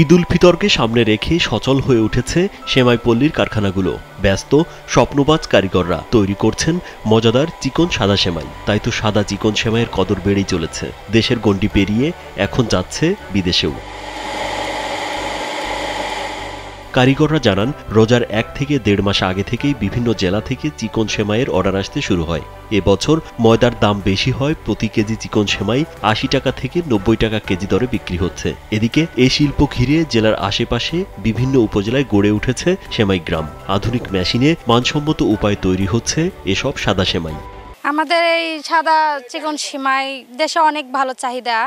ঈদ উল ফিতরকে সামনে রেখে সচল হয়ে উঠেছে সেমাইপল্লির কারখানাগুলো। ব্যস্ত স্বপ্নবাজ কারিগররা তৈরি করছেন মজাদার চিকন সাদা সেমাই। তাই তো সাদা চিকন সেমাইয়ের কদর বেড়েই চলেছে। দেশের গণ্ডি পেরিয়ে এখন যাচ্ছে বিদেশেও। কারিগররা জানান, রোজার 1 থেকে 1.5 মাস আগে থেকেই বিভিন্ন জেলা থেকে চিকন সেমাইয়ের অর্ডার আসতে শুরু হয়। এবছর ময়দার দাম বেশি হয়, প্রতি কেজি চিকন সেমাই 80 টাকা থেকে 90 টাকা কেজি দরে বিক্রি হচ্ছে। এদিকে এই শিল্প ঘিরে জেলার আশেপাশে বিভিন্ন উপজেলায় গড়ে উঠেছে সেমাই গ্রাম। আধুনিক মেশিনে মানসম্মত উপায়ে তৈরি হচ্ছে এসব সাদা সেমাই। আমাদের এই সাদা চিকন সেমাই দেশে অনেক ভালো চাহিদা,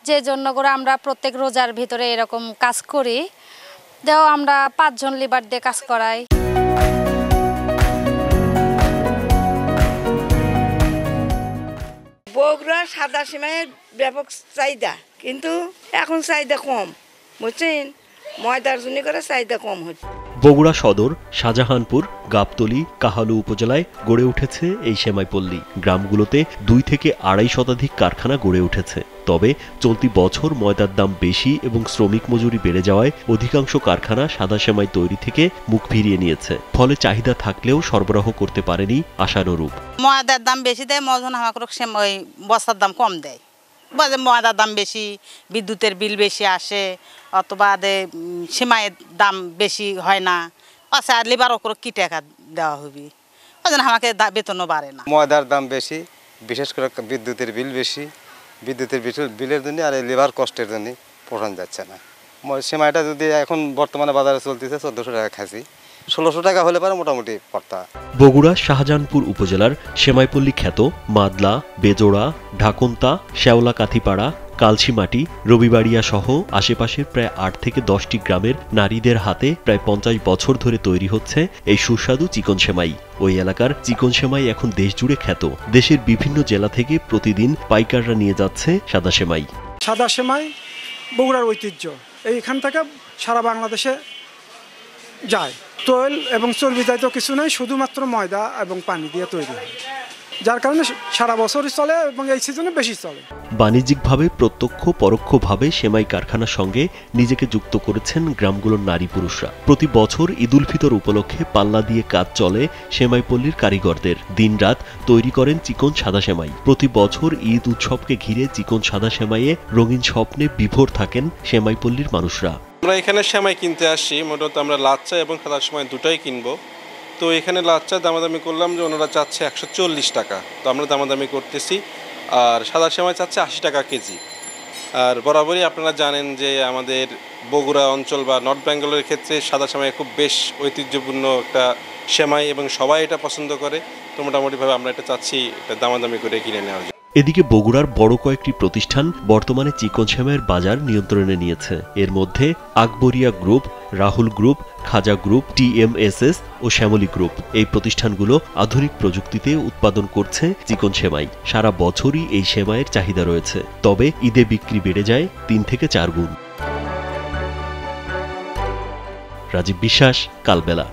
যে জন্য করে আমরা প্রত্যেক রোজার ভিতরে এরকম কাজ করি। দেও আমরা 5 জন লেবার দিয়ে কাজ করাই। বগুড়া সাদা সেমাইয়ের ব্যাপক চাহিদা, কিন্তু এখন চাহিদা কম, বুঝছেন, ময়দার জন্য করে চাহিদা কম হচ্ছে। বগুড়া সদর, শাহজাহানপুর, গাবতলী, কাহালু উপজেলায় গড়ে উঠেছে এই সেমাইপল্লী। গ্রামগুলোতে 2 থেকে 2.5 শতাধিক কারখানা গড়ে উঠেছে। তবে চলতি বছর ময়দার দাম বেশি এবং শ্রমিক মজুরি বেড়ে যাওয়ায় অধিকাংশ কারখানা সাদা সেমাই তৈরি থেকে মুখ ফিরিয়ে নিয়েছে। ফলে চাহিদা থাকলেও সরবরাহ করতে পারেনি আশানুরূপ। ময়দার দাম বেশি দেয়, মজন আমাকে সেমাই বস্তার দাম কম দেয়। ময়দার দাম বেশি, বিদ্যুতের বিল বেশি আসে, অথবা সেমাইয়ের দাম বেশি হয় না। আচ্ছা, আর লেবার ওপর কি টাকা দেওয়া হবে, ওই জন্য আমাকে বেতনও বাড়ে না। ময়দার দাম বেশি, বিশেষ করে বিদ্যুতের বিল বেশি। বিদ্যুতের বিলের জন্য আর লেবার কষ্টের জন্য পোষণ যাচ্ছে না। সেমাইটা যদি এখন বর্তমানে বাজারে চলতেছে 1400 টাকা খাসি, 1600 টাকা হলে পারে মোটামুটি পড়তা। বগুড়া শাহজাহানপুর উপজেলার সেমাইপল্লী খ্যাত মাদলা, বেজোড়া, ঢাকন্তা, শেওলা কাথিপাড়া, কালসিমাটি, রবিবাড়িয়া সহ আশেপাশের প্রায় 8 থেকে 10টি গ্রামের নারীদের হাতে প্রায় 50 বছর ধরে তৈরি হচ্ছে এই সুস্বাদু চিকন সেমাই। ওই এলাকার চিকন সেমাই এখন দেশ জুড়ে খ্যাত। দেশের বিভিন্ন জেলা থেকে প্রতিদিন পাইকাররা নিয়ে যাচ্ছে সাদা সেমাই। সাদা সেমাই বগুড়ার ঐতিহ্য, এইখান থেকে সারা বাংলাদেশে যায়। তৈল এবং চর্বি জাতীয় কিছু নেই, শুধুমাত্র ময়দা এবং পানি দিয়ে তৈরি হয়, যার কারণে সারা বছরই চলে এবং এই সিজনে বেশি চলে। বাণিজ্যিকভাবে প্রত্যক্ষ পরোক্ষভাবে সেমাই কারখানার সঙ্গে নিজেকে যুক্ত করেছেন গ্রামগুলোর নারী পুরুষরা। প্রতি বছর ঈদ উল ফিতর উপলক্ষে পাল্লা দিয়ে কাজ চলে সেমাইপল্লীর কারিগরদের। দিনরাত তৈরি করেন চিকন সাদা সেমাই। প্রতি বছর ঈদ উৎসবকে ঘিরে চিকন সাদা সেমাইয়ে রঙিন স্বপ্নে বিভোর থাকেন সেমাইপল্লীর মানুষরা। আমরা এখানে সেমাই কিনতে আসছি, মোটামুটি আমরা লাচ্চা এবং সাদা সেমাই দুটাই কিনবো। তো এখানে লাচ্চা দামাদামি করলাম যে ওনারা চাচ্ছে 140 টাকা, তো আমরা দামাদামি করতেছি। আর সাদা সেমাই চাচ্ছে 80 টাকা কেজি। আর বরাবরই আপনারা জানেন যে আমাদের বগুড়া অঞ্চল বা নর্থ বেঙ্গলের ক্ষেত্রে সাদা সেমাই খুব বেশ ঐতিহ্যপূর্ণ একটা সেমাই এবং সবাই এটা পছন্দ করে। তো মোটামুটিভাবে আমরা এটা চাচ্ছি এটা দামাদামি করে কিনে নেওয়ার জন্য। এদিকে বগুড়ার বড় কয়েকটি প্রতিষ্ঠান বর্তমানে চিকন সেমাইয়ের বাজার নিয়ন্ত্রণে নিয়েছে। এর মধ্যে আকবরিয়া গ্রুপ, রাহুল গ্রুপ, খাজা গ্রুপ, TMSS ও শ্যামলী গ্রুপ। এই প্রতিষ্ঠানগুলো আধুনিক প্রযুক্তিতে উৎপাদন করছে চিকন সেমাই। সারা বছরই এই সেমাইয়ের চাহিদা রয়েছে, তবে ঈদে বিক্রি বেড়ে যায় 3 থেকে 4 গুণ। রাজীব বিশ্বাস, কালবেলা।